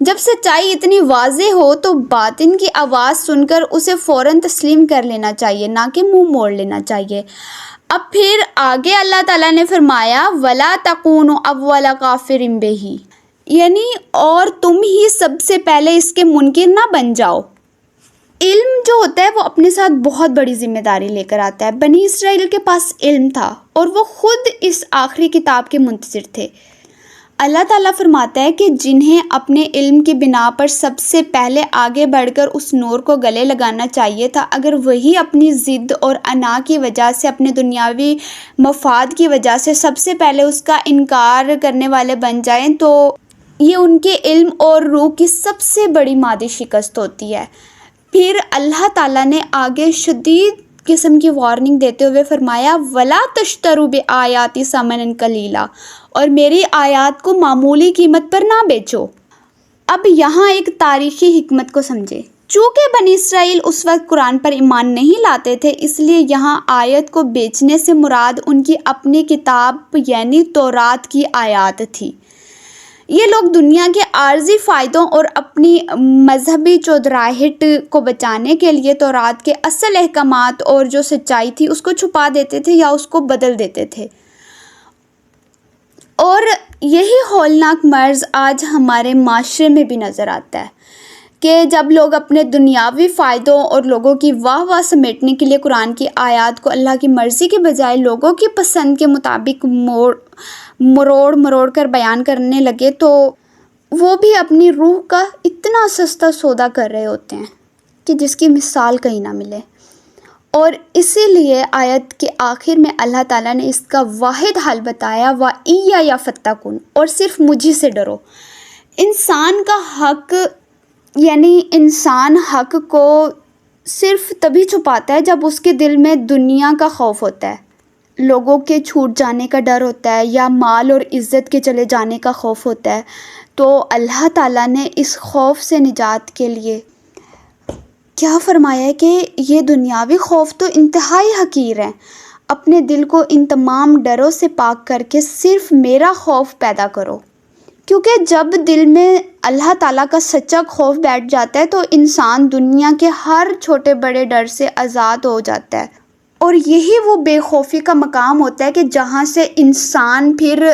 جب سچائی اتنی واضح ہو تو باطن کی آواز سن کر اسے فوراً تسلیم کر لینا چاہیے، نہ کہ منہ موڑ لینا چاہیے۔ اب پھر آگے اللہ تعالیٰ نے فرمایا وَلَا تَكُونُوا أَوَّلَ كَافِرٍ بِهِ، یعنی اور تم ہی سب سے پہلے اس کے منکر نہ بن جاؤ۔ علم جو ہوتا ہے وہ اپنے ساتھ بہت بڑی ذمہ داری لے کر آتا ہے۔ بنی اسرائیل کے پاس علم تھا اور وہ خود اس آخری کتاب کے منتظر تھے۔ اللہ تعالیٰ فرماتا ہے کہ جنہیں اپنے علم کی بنا پر سب سے پہلے آگے بڑھ کر اس نور کو گلے لگانا چاہیے تھا، اگر وہی اپنی ضد اور انا کی وجہ سے، اپنے دنیاوی مفاد کی وجہ سے سب سے پہلے اس کا انکار کرنے والے بن جائیں تو یہ ان کے علم اور روح کی سب سے بڑی مادی شکست ہوتی ہے۔ پھر اللہ تعالیٰ نے آگے شدید قسم کی وارننگ دیتے ہوئے فرمایا وَلَا تَشْتَرُوا بِآيَاتِي ثَمَنًا قَلِيلًا، اور میری آیات کو معمولی قیمت پر نہ بیچو۔ اب یہاں ایک تاریخی حکمت کو سمجھے۔ چونکہ بنی اسرائیل اس وقت قرآن پر ایمان نہیں لاتے تھے، اس لیے یہاں آیت کو بیچنے سے مراد ان کی اپنی کتاب یعنی تورات کی آیات تھی۔ یہ لوگ دنیا کے عارضی فائدوں اور اپنی مذہبی چودراہٹ کو بچانے کے لیے تورات کے اصل احکامات اور جو سچائی تھی اس کو چھپا دیتے تھے یا اس کو بدل دیتے تھے۔ اور یہی ہولناک مرض آج ہمارے معاشرے میں بھی نظر آتا ہے کہ جب لوگ اپنے دنیاوی فائدوں اور لوگوں کی واہ واہ سمیٹنے کے لیے قرآن کی آیات کو اللہ کی مرضی کے بجائے لوگوں کی پسند کے مطابق مروڑ کر بیان کرنے لگے تو وہ بھی اپنی روح کا اتنا سستا سودا کر رہے ہوتے ہیں کہ جس کی مثال کہیں نہ ملے۔ اور اسی لیے آیت کے آخر میں اللہ تعالیٰ نے اس کا واحد حل بتایا وَإِيَّیَ فَاتَّقُونِ، اور صرف مجھے سے ڈرو۔ انسان کا حق یعنی انسان حق کو صرف تبھی چھپاتا ہے جب اس کے دل میں دنیا کا خوف ہوتا ہے، لوگوں کے چھوٹ جانے کا ڈر ہوتا ہے یا مال اور عزت کے چلے جانے کا خوف ہوتا ہے۔ تو اللہ تعالیٰ نے اس خوف سے نجات کے لیے کیا فرمایا ہے کہ یہ دنیاوی خوف تو انتہائی حقیر ہے، اپنے دل کو ان تمام ڈروں سے پاک کر کے صرف میرا خوف پیدا کرو، کیونکہ جب دل میں اللہ تعالیٰ کا سچا خوف بیٹھ جاتا ہے تو انسان دنیا کے ہر چھوٹے بڑے ڈر سے آزاد ہو جاتا ہے، اور یہی وہ بے خوفی کا مقام ہوتا ہے کہ جہاں سے انسان پھر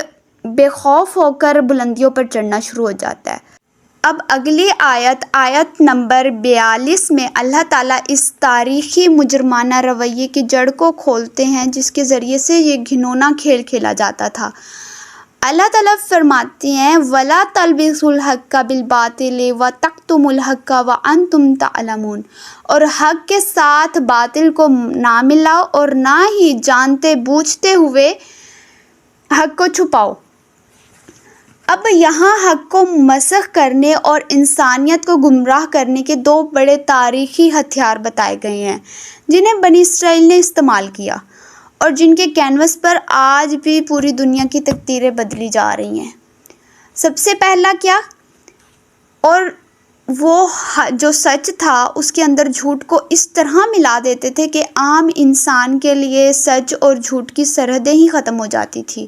بے خوف ہو کر بلندیوں پر چڑھنا شروع ہو جاتا ہے۔ اب اگلی آیت نمبر 42 میں اللہ تعالیٰ اس تاریخی مجرمانہ رویے کی جڑ کو کھولتے ہیں جس کے ذریعے سے یہ گھنونا کھیل کھیلا جاتا تھا۔ اللہ تعالیٰ فرماتے ہیں وَلَا تَلْبِسُوا الْحَقَّ بِالْبَاطِلِ وَتَكْتُمُوا الْحَقَّ وَأَنْتُمْ تَعْلَمُونَ، اور حق کے ساتھ باطل کو نہ ملاؤ اور نہ ہی جانتے بوجھتے ہوئے حق کو چھپاؤ۔ اب یہاں حق کو مسخ کرنے اور انسانیت کو گمراہ کرنے کے دو بڑے تاریخی ہتھیار بتائے گئے ہیں جنہیں بنی اسرائیل نے استعمال کیا اور جن کے کینوس پر آج بھی پوری دنیا کی تقدیریں بدلی جا رہی ہیں۔ سب سے پہلا کیا، اور وہ جو سچ تھا اس کے اندر جھوٹ کو اس طرح ملا دیتے تھے کہ عام انسان کے لیے سچ اور جھوٹ کی سرحدیں ہی ختم ہو جاتی تھی۔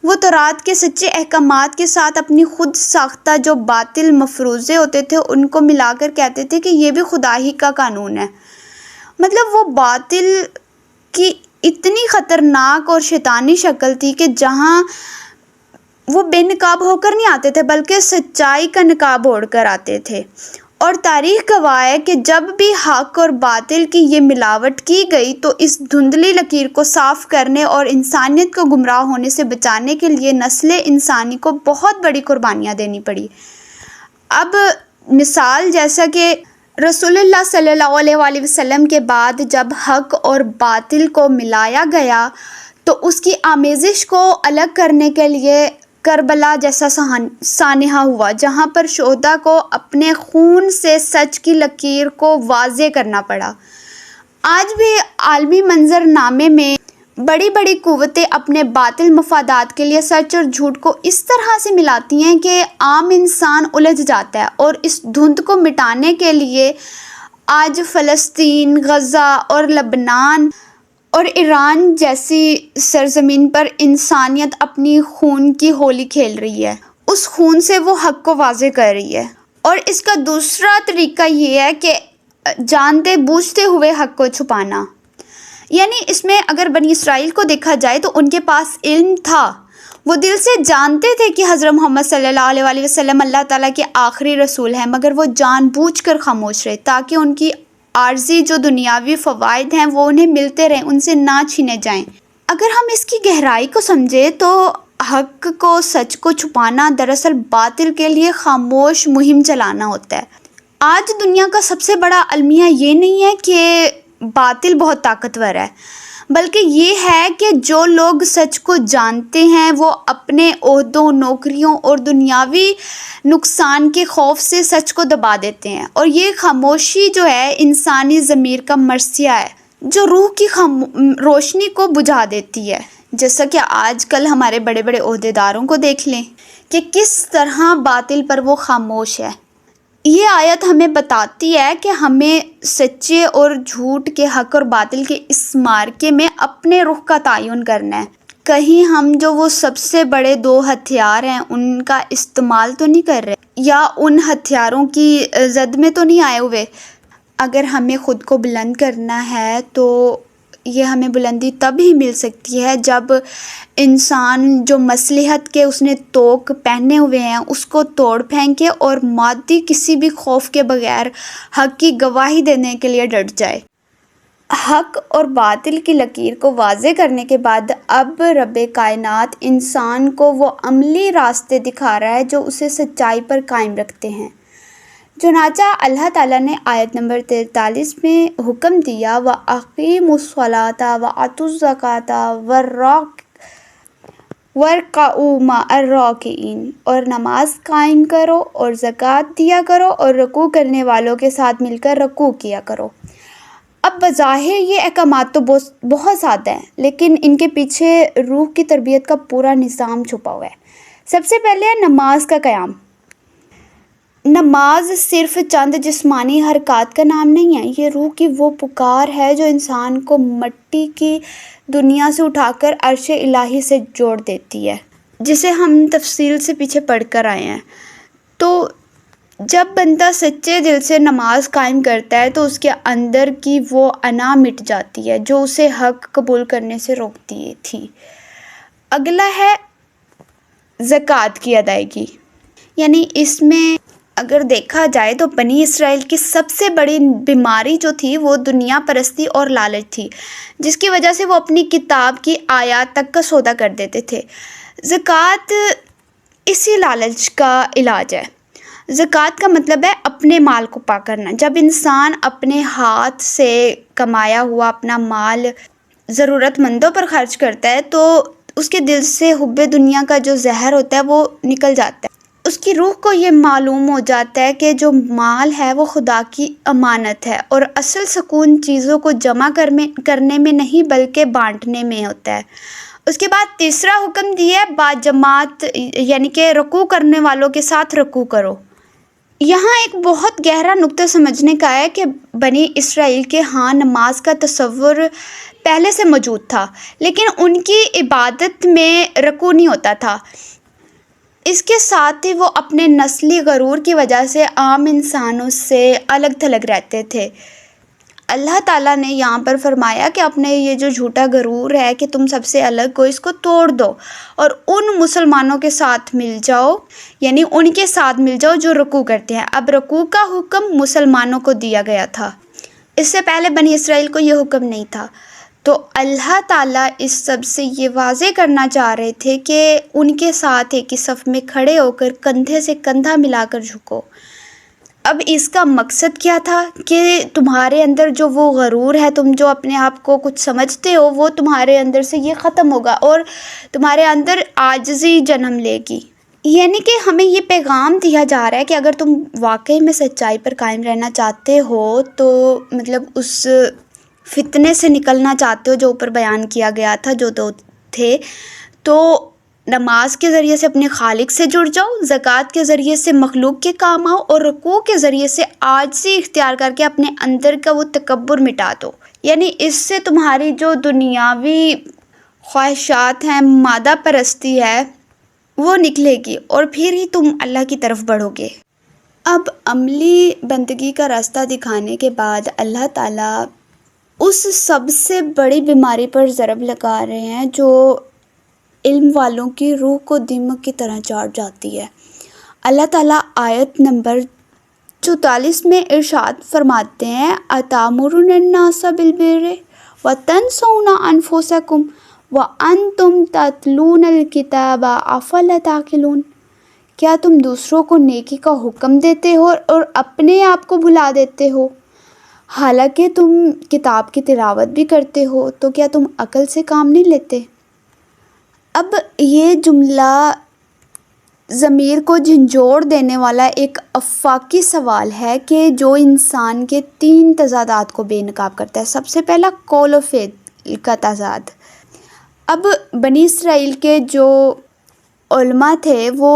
وہ تورات کے سچے احکامات کے ساتھ اپنی خود ساختہ جو باطل مفروضے ہوتے تھے ان کو ملا کر کہتے تھے کہ یہ بھی خدا ہی کا قانون ہے۔ مطلب وہ باطل کی اتنی خطرناک اور شیطانی شکل تھی کہ جہاں وہ بے نقاب ہو کر نہیں آتے تھے بلکہ سچائی کا نقاب اوڑھ کر آتے تھے۔ اور تاریخ گواہ ہے کہ جب بھی حق اور باطل کی یہ ملاوٹ کی گئی تو اس دھندلی لکیر کو صاف کرنے اور انسانیت کو گمراہ ہونے سے بچانے کے لیے نسل انسانی کو بہت بڑی قربانیاں دینی پڑی۔ اب مثال جیسا کہ رسول اللہ صلی اللہ علیہ وآلہ وسلم کے بعد جب حق اور باطل کو ملایا گیا تو اس کی آمیزش کو الگ کرنے کے لیے کربلا جیسا سانحہ ہوا جہاں پر شہداء کو اپنے خون سے سچ کی لکیر کو واضح کرنا پڑا۔ آج بھی عالمی منظر نامے میں بڑی بڑی قوتیں اپنے باطل مفادات کے لیے سچ اور جھوٹ کو اس طرح سے ملاتی ہیں کہ عام انسان الجھ جاتا ہے، اور اس دھند کو مٹانے کے لیے آج فلسطین، غزہ اور لبنان اور ایران جیسی سرزمین پر انسانیت اپنی خون کی ہولی کھیل رہی ہے۔ اس خون سے وہ حق کو واضح کر رہی ہے۔ اور اس کا دوسرا طریقہ یہ ہے کہ جانتے بوجھتے ہوئے حق کو چھپانا، یعنی اس میں اگر بنی اسرائیل کو دیکھا جائے تو ان کے پاس علم تھا، وہ دل سے جانتے تھے کہ حضرت محمد صلی اللہ علیہ وسلم اللہ تعالیٰ کے آخری رسول ہیں، مگر وہ جان بوجھ کر خاموش رہے تاکہ ان کی عارضی جو دنیاوی فوائد ہیں وہ انہیں ملتے رہیں، ان سے نہ چھینے جائیں۔ اگر ہم اس کی گہرائی کو سمجھیں تو حق کو، سچ کو چھپانا دراصل باطل کے لیے خاموش مہم چلانا ہوتا ہے۔ آج دنیا کا سب سے بڑا المیہ یہ نہیں ہے کہ باطل بہت طاقتور ہے، بلکہ یہ ہے کہ جو لوگ سچ کو جانتے ہیں وہ اپنے عہدوں، نوکریوں اور دنیاوی نقصان کے خوف سے سچ کو دبا دیتے ہیں، اور یہ خاموشی جو ہے انسانی ضمیر کا مرثیہ ہے جو روح کی روشنی کو بجھا دیتی ہے۔ جیسا کہ آج کل ہمارے بڑے بڑے عہدیداروں کو دیکھ لیں کہ کس طرح باطل پر وہ خاموش ہے۔ یہ آیت ہمیں بتاتی ہے کہ ہمیں سچے اور جھوٹ کے، حق اور باطل کے اس معرکے میں اپنے رخ کا تعین کرنا ہے۔ کہیں ہم جو وہ سب سے بڑے دو ہتھیار ہیں ان کا استعمال تو نہیں کر رہے، یا ان ہتھیاروں کی زد میں تو نہیں آئے ہوئے۔ اگر ہمیں خود کو بلند کرنا ہے تو یہ ہمیں بلندی تب ہی مل سکتی ہے جب انسان جو مصلحت کے اس نے توق پہنے ہوئے ہیں اس کو توڑ پھینکے اور مادی کسی بھی خوف کے بغیر حق کی گواہی دینے کے لیے ڈٹ جائے۔ حق اور باطل کی لکیر کو واضح کرنے کے بعد اب رب کائنات انسان کو وہ عملی راستے دکھا رہا ہے جو اسے سچائی پر قائم رکھتے ہیں۔ چنانچہ اللہ تعالیٰ نے آیت نمبر 43 میں حکم دیا وَأَقِیمُوا الصَّلَاةَ وَآتُوا الزَّکَاةَ وَارْکَعُوا مَعَ الرَّاکِعِینَ، اور نماز قائم کرو اور زکوٰۃ دیا کرو اور رکوع کرنے والوں کے ساتھ مل کر رکوع کیا کرو۔ اب بظاہر یہ احکامات تو بہت سادہ ہیں، لیکن ان کے پیچھے روح کی تربیت کا پورا نظام چھپا ہوا ہے۔ سب سے پہلے ہے نماز کا قیام۔ نماز صرف چند جسمانی حرکات کا نام نہیں ہے، یہ روح کی وہ پکار ہے جو انسان کو مٹی کی دنیا سے اٹھا کر عرش الہی سے جوڑ دیتی ہے، جسے ہم تفصیل سے پیچھے پڑھ کر آئے ہیں۔ تو جب بندہ سچے دل سے نماز قائم کرتا ہے تو اس کے اندر کی وہ انا مٹ جاتی ہے جو اسے حق قبول کرنے سے روکتی تھی۔ اگلا ہے زکوٰۃ کی ادائیگی، یعنی اس میں اگر دیکھا جائے تو بنی اسرائیل کی سب سے بڑی بیماری جو تھی وہ دنیا پرستی اور لالچ تھی، جس کی وجہ سے وہ اپنی کتاب کی آیات تک کا سودا کر دیتے تھے۔ زکوٰۃ اسی لالچ کا علاج ہے۔ زکوٰۃ کا مطلب ہے اپنے مال کو پاک کرنا۔ جب انسان اپنے ہاتھ سے کمایا ہوا اپنا مال ضرورت مندوں پر خرچ کرتا ہے تو اس کے دل سے حب دنیا کا جو زہر ہوتا ہے وہ نکل جاتا ہے۔ اس کی روح کو یہ معلوم ہو جاتا ہے کہ جو مال ہے وہ خدا کی امانت ہے، اور اصل سکون چیزوں کو جمع کرنے میں نہیں بلکہ بانٹنے میں ہوتا ہے۔ اس کے بعد تیسرا حکم دیا ہے با جماعت، یعنی کہ رکوع کرنے والوں کے ساتھ رکوع کرو۔ یہاں ایک بہت گہرا نقطہ سمجھنے کا ہے کہ بنی اسرائیل کے ہاں نماز کا تصور پہلے سے موجود تھا، لیکن ان کی عبادت میں رکوع نہیں ہوتا تھا۔ اس کے ساتھ ہی وہ اپنے نسلی غرور کی وجہ سے عام انسانوں سے الگ تھلگ رہتے تھے۔ اللہ تعالیٰ نے یہاں پر فرمایا کہ اپنے یہ جو جھوٹا غرور ہے کہ تم سب سے الگ ہو، اس کو توڑ دو اور ان مسلمانوں کے ساتھ مل جاؤ، یعنی ان کے ساتھ مل جاؤ جو رکوع کرتے ہیں۔ اب رکوع کا حکم مسلمانوں کو دیا گیا تھا، اس سے پہلے بنی اسرائیل کو یہ حکم نہیں تھا۔ تو اللہ تعالیٰ اس سب سے یہ واضح کرنا چاہ رہے تھے کہ ان کے ساتھ ایک ہی صف میں کھڑے ہو کر کندھے سے کندھا ملا کر جھکو۔ اب اس کا مقصد کیا تھا کہ تمہارے اندر جو وہ غرور ہے، تم جو اپنے آپ کو کچھ سمجھتے ہو، وہ تمہارے اندر سے یہ ختم ہوگا اور تمہارے اندر عاجزی جنم لے گی۔ یعنی کہ ہمیں یہ پیغام دیا جا رہا ہے کہ اگر تم واقعی میں سچائی پر قائم رہنا چاہتے ہو تو مطلب اس فتنے سے نکلنا چاہتے ہو جو اوپر بیان کیا گیا تھا، جو دو تھے، تو نماز کے ذریعے سے اپنے خالق سے جڑ جاؤ، زکوٰۃ کے ذریعے سے مخلوق کے کام آؤ، اور رکوع کے ذریعے سے عاجزی اختیار کر کے اپنے اندر کا وہ تکبر مٹا دو۔ یعنی اس سے تمہاری جو دنیاوی خواہشات ہیں، مادہ پرستی ہے، وہ نکلے گی اور پھر ہی تم اللہ کی طرف بڑھو گے۔ اب عملی بندگی کا راستہ دکھانے کے بعد اللہ تعالیٰ اس سب سے بڑی بیماری پر ضرب لگا رہے ہیں جو علم والوں کی روح کو دیمک کی طرح چاٹ جاتی ہے۔ اللہ تعالیٰ آیت نمبر 44 میں ارشاد فرماتے ہیں، أَتَأْمُرُونَ النَّاسَ بِالْبِرِّ وَتَنْسَوْنَ أَنفُسَكُمْ وَأَنْتُمْ تَتْلُونَ الْكِتَابَ أَفَلَا تَعْقِلُونَ۔ کیا تم دوسروں کو نیکی کا حکم دیتے ہو اور اپنے آپ کو بھلا دیتے ہو، حالانکہ تم کتاب کی تلاوت بھی کرتے ہو؟ تو کیا تم عقل سے کام نہیں لیتے؟ اب یہ جملہ ضمیر کو جھنجھوڑ دینے والا ایک آفاقی سوال ہے کہ جو انسان کے 3 تضادات کو بے نقاب کرتا ہے۔ سب سے پہلا قول و فعل کا تضاد۔ اب بنی اسرائیل کے جو علماء تھے وہ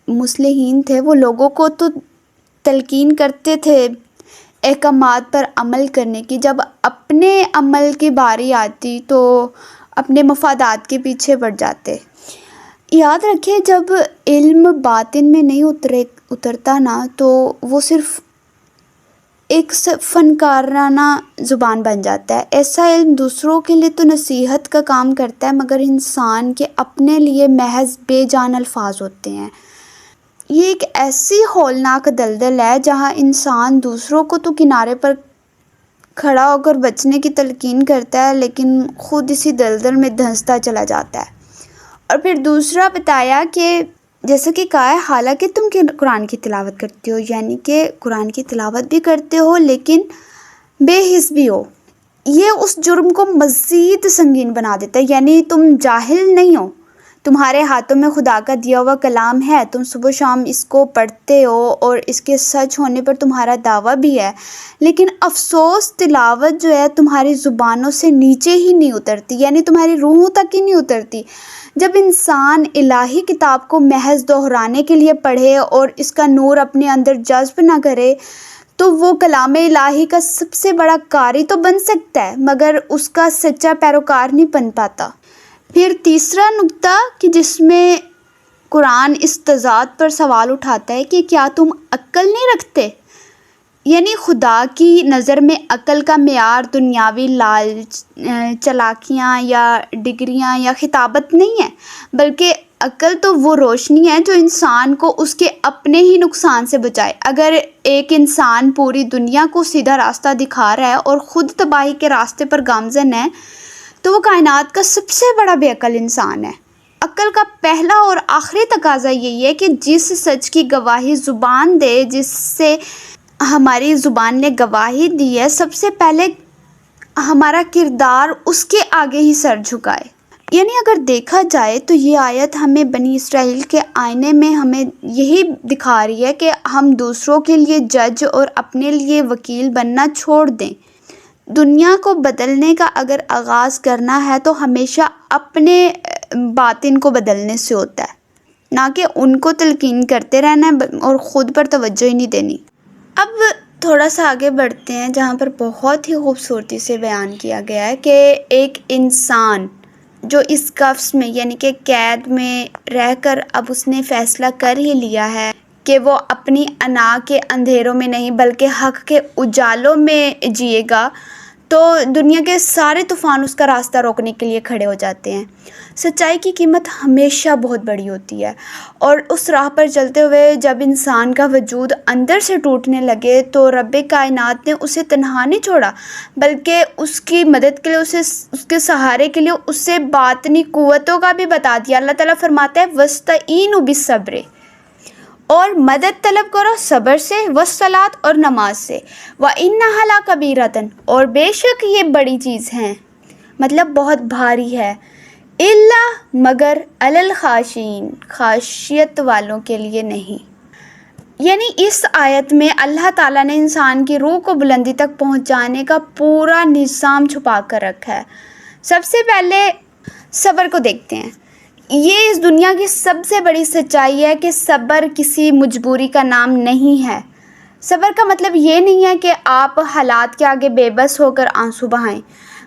مصلحین تھے، وہ لوگوں کو تو تلقین کرتے تھے احکامات پر عمل کرنے کی، جب اپنے عمل کی باری آتی تو اپنے مفادات کے پیچھے پڑ جاتے۔ یاد رکھیں، جب علم باطن میں نہیں اترتا نا تو وہ صرف ایک فنکارانہ زبان بن جاتا ہے۔ ایسا علم دوسروں کے لیے تو نصیحت کا کام کرتا ہے مگر انسان کے اپنے لیے محض بے جان الفاظ ہوتے ہیں۔ یہ ایک ایسی ہولناک دلدل ہے جہاں انسان دوسروں کو تو کنارے پر کھڑا ہو کر بچنے کی تلقین کرتا ہے لیکن خود اسی دلدل میں دھنستا چلا جاتا ہے۔ اور پھر دوسرا بتایا کہ جیسا کہ کہا ہے، حالانکہ تم قرآن کی تلاوت کرتے ہو، یعنی کہ قرآن کی تلاوت بھی کرتے ہو لیکن بے حس بھی ہو۔ یہ اس جرم کو مزید سنگین بنا دیتا ہے، یعنی تم جاہل نہیں ہو، تمہارے ہاتھوں میں خدا کا دیا ہوا کلام ہے، تم صبح و شام اس کو پڑھتے ہو اور اس کے سچ ہونے پر تمہارا دعویٰ بھی ہے، لیکن افسوس تلاوت جو ہے تمہاری زبانوں سے نیچے ہی نہیں اترتی، یعنی تمہاری روحوں تک ہی نہیں اترتی۔ جب انسان الہی کتاب کو محض دہرانے کے لیے پڑھے اور اس کا نور اپنے اندر جذب نہ کرے تو وہ کلام الہی کا سب سے بڑا قاری تو بن سکتا ہے مگر اس کا سچا پیروکار نہیں بن پاتا۔ پھر تیسرا نقطہ کہ جس میں قرآن اس تضاد پر سوال اٹھاتا ہے کہ کیا تم عقل نہیں رکھتے؟ یعنی خدا کی نظر میں عقل کا معیار دنیاوی لالچ، چالاکیاں یا ڈگریاں یا خطابت نہیں ہے، بلکہ عقل تو وہ روشنی ہے جو انسان کو اس کے اپنے ہی نقصان سے بچائے۔ اگر ایک انسان پوری دنیا کو سیدھا راستہ دکھا رہا ہے اور خود تباہی کے راستے پر گامزن ہے تو وہ کائنات کا سب سے بڑا بے عقل انسان ہے۔ عقل کا پہلا اور آخری تقاضا یہی ہے کہ جس سچ کی گواہی زبان دے، جس سے ہماری زبان نے گواہی دی ہے، سب سے پہلے ہمارا کردار اس کے آگے ہی سر جھکائے۔ یعنی اگر دیکھا جائے تو یہ آیت ہمیں بنی اسرائیل کے آئینے میں ہمیں یہی دکھا رہی ہے کہ ہم دوسروں کے لیے جج اور اپنے لیے وکیل بننا چھوڑ دیں۔ دنیا کو بدلنے کا اگر آغاز کرنا ہے تو ہمیشہ اپنے باطن کو بدلنے سے ہوتا ہے، نہ کہ ان کو تلقین کرتے رہنا اور خود پر توجہ ہی نہیں دینی۔ اب تھوڑا سا آگے بڑھتے ہیں جہاں پر بہت ہی خوبصورتی سے بیان کیا گیا ہے کہ ایک انسان جو اس قفس میں یعنی کہ قید میں رہ کر اب اس نے فیصلہ کر ہی لیا ہے کہ وہ اپنی انا کے اندھیروں میں نہیں بلکہ حق کے اجالوں میں جیے گا، تو دنیا کے سارے طوفان اس کا راستہ روکنے کے لیے کھڑے ہو جاتے ہیں۔ سچائی کی قیمت ہمیشہ بہت بڑی ہوتی ہے، اور اس راہ پر چلتے ہوئے جب انسان کا وجود اندر سے ٹوٹنے لگے تو رب کائنات نے اسے تنہا نہیں چھوڑا بلکہ اس کی مدد کے لیے اس کے سہارے کے لیے اسے باطنی قوتوں کا بھی بتا دیا۔ اللہ تعالیٰ فرماتا ہے وَاسْتَعِینُوا بِالصَّبْرِ، اور مدد طلب کرو صبر سے، والصلاۃ اور نماز سے، وَإِنَّهَا لَكَبِیرَةٌ، اور بے شک یہ بڑی چیز ہیں، مطلب بہت بھاری ہے، الا مگر علی الخاشعین، خاشیت والوں کے لیے نہیں۔ یعنی اس آیت میں اللہ تعالیٰ نے انسان کی روح کو بلندی تک پہنچانے کا پورا نظام چھپا کر رکھا ہے۔ سب سے پہلے صبر کو دیکھتے ہیں۔ یہ اس دنیا کی سب سے بڑی سچائی ہے کہ صبر کسی مجبوری کا نام نہیں ہے۔ صبر کا مطلب یہ نہیں ہے کہ آپ حالات کے آگے بے بس ہو کر آنسو بہائیں،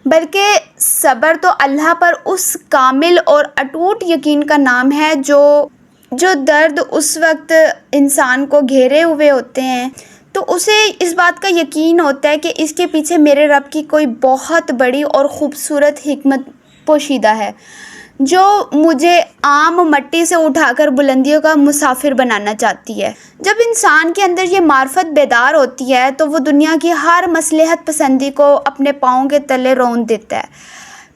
بلکہ صبر تو اللہ پر اس کامل اور اٹوٹ یقین کا نام ہے جو جو درد اس وقت انسان کو گھیرے ہوئے ہوتے ہیں تو اسے اس بات کا یقین ہوتا ہے کہ اس کے پیچھے میرے رب کی کوئی بہت بڑی اور خوبصورت حکمت پوشیدہ ہے جو مجھے عام مٹی سے اٹھا کر بلندیوں کا مسافر بنانا چاہتی ہے۔ جب انسان کے اندر یہ معرفت بیدار ہوتی ہے تو وہ دنیا کی ہر مصلحت پسندی کو اپنے پاؤں کے تلے رون دیتا ہے،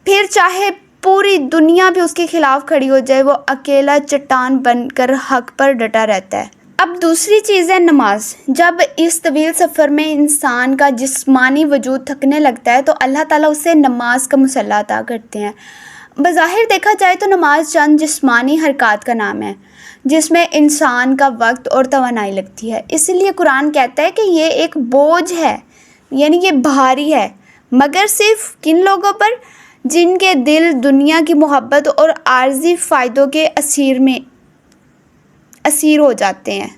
پھر چاہے پوری دنیا بھی اس کے خلاف کھڑی ہو جائے، وہ اکیلا چٹان بن کر حق پر ڈٹا رہتا ہے۔ اب دوسری چیز ہے نماز۔ جب اس طویل سفر میں انسان کا جسمانی وجود تھکنے لگتا ہے تو اللہ تعالیٰ اسے نماز کا مصلح عطا کرتے ہیں۔ بظاہر دیکھا جائے تو نماز چند جسمانی حرکات کا نام ہے جس میں انسان کا وقت اور توانائی لگتی ہے، اس لیے قرآن کہتا ہے کہ یہ ایک بوجھ ہے، یعنی یہ بھاری ہے، مگر صرف کن لوگوں پر؟ جن کے دل دنیا کی محبت اور عارضی فائدوں کے اسیر ہو جاتے ہیں۔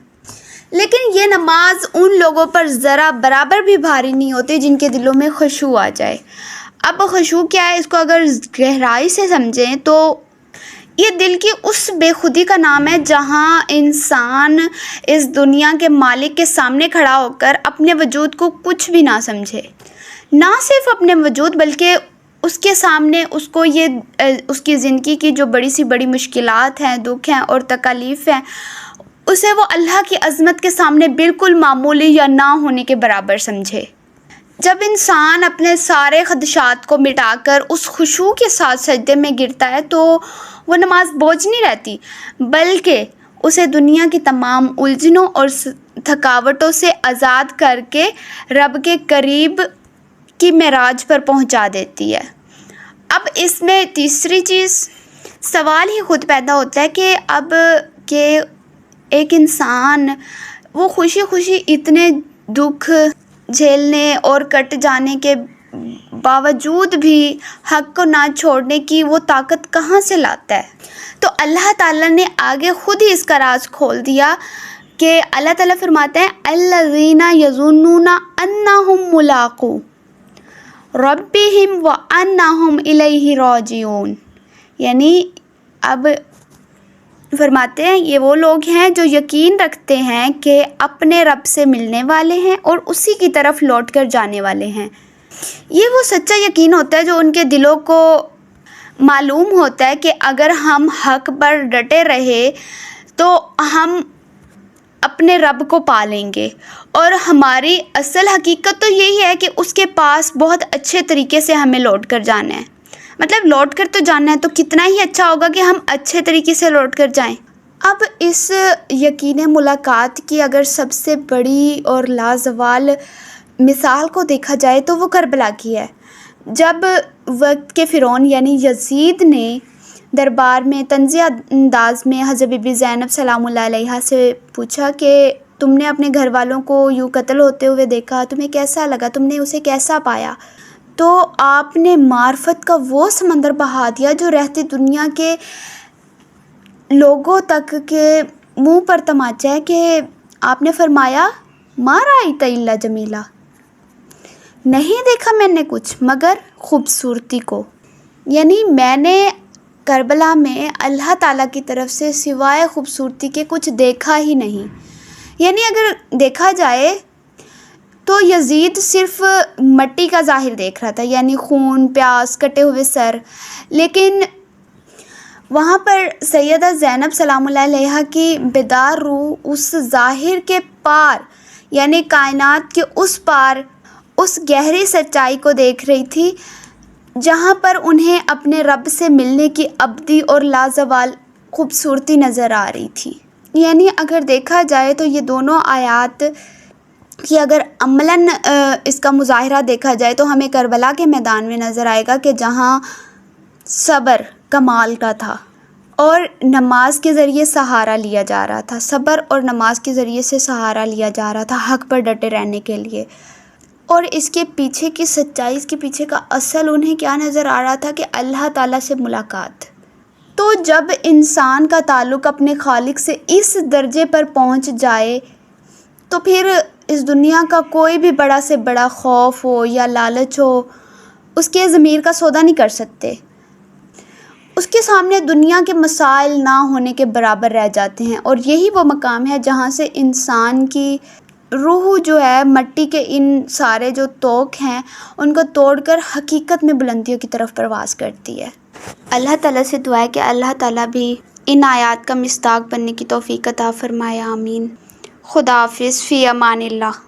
لیکن یہ نماز ان لوگوں پر ذرا برابر بھی بھاری نہیں ہوتی جن کے دلوں میں خشوع آ جائے۔ اب خشوع کیا ہے؟ اس کو اگر گہرائی سے سمجھیں تو یہ دل کی اس بے خودی کا نام ہے جہاں انسان اس دنیا کے مالک کے سامنے کھڑا ہو کر اپنے وجود کو کچھ بھی نہ سمجھے، نہ صرف اپنے وجود بلکہ اس کے سامنے اس کو اس کی زندگی کی جو بڑی سی بڑی مشکلات ہیں، دکھ ہیں اور تکالیف ہیں، اسے وہ اللہ کی عظمت کے سامنے بالکل معمولی یا نہ ہونے کے برابر سمجھے۔ جب انسان اپنے سارے خدشات کو مٹا کر اس خشوع کے ساتھ سجدے میں گرتا ہے تو وہ نماز بوجھ نہیں رہتی، بلکہ اسے دنیا کی تمام الجھنوں اور تھکاوٹوں سے آزاد کر کے رب کے قریب کی معراج پر پہنچا دیتی ہے۔ اب اس میں تیسری چیز سوال ہی خود پیدا ہوتا ہے کہ اب کہ ایک انسان وہ خوشی خوشی اتنے دکھ جھیلنے اور کٹ جانے کے باوجود بھی حق کو نہ چھوڑنے کی وہ طاقت کہاں سے لاتا ہے؟ تو اللہ تعالیٰ نے آگے خود ہی اس کا راز کھول دیا کہ اللہ تعالیٰ فرماتے ہیں الذین یظنون انہم ملاقو ربہم وانہم الیہ راجعون، یعنی اب فرماتے ہیں یہ وہ لوگ ہیں جو یقین رکھتے ہیں کہ اپنے رب سے ملنے والے ہیں اور اسی کی طرف لوٹ کر جانے والے ہیں۔ یہ وہ سچا یقین ہوتا ہے جو ان کے دلوں کو معلوم ہوتا ہے کہ اگر ہم حق پر ڈٹے رہے تو ہم اپنے رب کو پا لیں گے، اور ہماری اصل حقیقت تو یہی ہے کہ اس کے پاس بہت اچھے طریقے سے ہمیں لوٹ کر جانا ہے۔ مطلب لوٹ کر تو جانا ہے تو کتنا ہی اچھا ہوگا کہ ہم اچھے طریقے سے لوٹ کر جائیں۔ اب اس یقین ملاقات کی اگر سب سے بڑی اور لازوال مثال کو دیکھا جائے تو وہ کربلا کی ہے، جب وقت کے فرعون یعنی یزید نے دربار میں طنزیہ انداز میں حضرت بی بی زینب سلام اللہ علیہا سے پوچھا کہ تم نے اپنے گھر والوں کو یوں قتل ہوتے ہوئے دیکھا، تمہیں کیسا لگا، تم نے اسے کیسا پایا؟ تو آپ نے معرفت کا وہ سمندر بہا دیا جو رہتی دنیا کے لوگوں تک کے منہ پر تماچا ہے کہ آپ نے فرمایا ما رأیت الا جمیلا، نہیں دیکھا میں نے کچھ مگر خوبصورتی کو، یعنی میں نے کربلا میں اللہ تعالیٰ کی طرف سے سوائے خوبصورتی کے کچھ دیکھا ہی نہیں۔ یعنی اگر دیکھا جائے تو یزید صرف مٹی کا ظاہر دیکھ رہا تھا، یعنی خون، پیاس، کٹے ہوئے سر، لیکن وہاں پر سیدہ زینب سلام اللہ علیہا کی بیدار روح اس ظاہر کے پار یعنی کائنات کے اس پار اس گہری سچائی کو دیکھ رہی تھی جہاں پر انہیں اپنے رب سے ملنے کی ابدی اور لازوال خوبصورتی نظر آ رہی تھی۔ یعنی اگر دیکھا جائے تو یہ دونوں آیات کہ اگر عملاً اس کا مظاہرہ دیکھا جائے تو ہمیں کربلا کے میدان میں نظر آئے گا کہ جہاں صبر کمال کا تھا اور نماز کے ذریعے سہارا لیا جا رہا تھا، صبر اور نماز کے ذریعے سے سہارا لیا جا رہا تھا حق پر ڈٹے رہنے کے لیے، اور اس کے پیچھے کی سچائی، اس کے پیچھے کا اصل انہیں کیا نظر آ رہا تھا کہ اللہ تعالیٰ سے ملاقات۔ تو جب انسان کا تعلق اپنے خالق سے اس درجے پر پہنچ جائے تو پھر اس دنیا کا کوئی بھی بڑا سے بڑا خوف ہو یا لالچ ہو اس کے ضمیر کا سودا نہیں کر سکتے، اس کے سامنے دنیا کے مسائل نہ ہونے کے برابر رہ جاتے ہیں، اور یہی وہ مقام ہے جہاں سے انسان کی روح جو ہے مٹی کے ان سارے جو توق ہیں ان کو توڑ کر حقیقت میں بلندیوں کی طرف پرواز کرتی ہے۔ اللہ تعالیٰ سے دعا ہے کہ اللہ تعالیٰ بھی ان آیات کا مصداق بننے کی توفیق عطا فرمائے، آمین۔ خدا حافظ، فی امان اللہ۔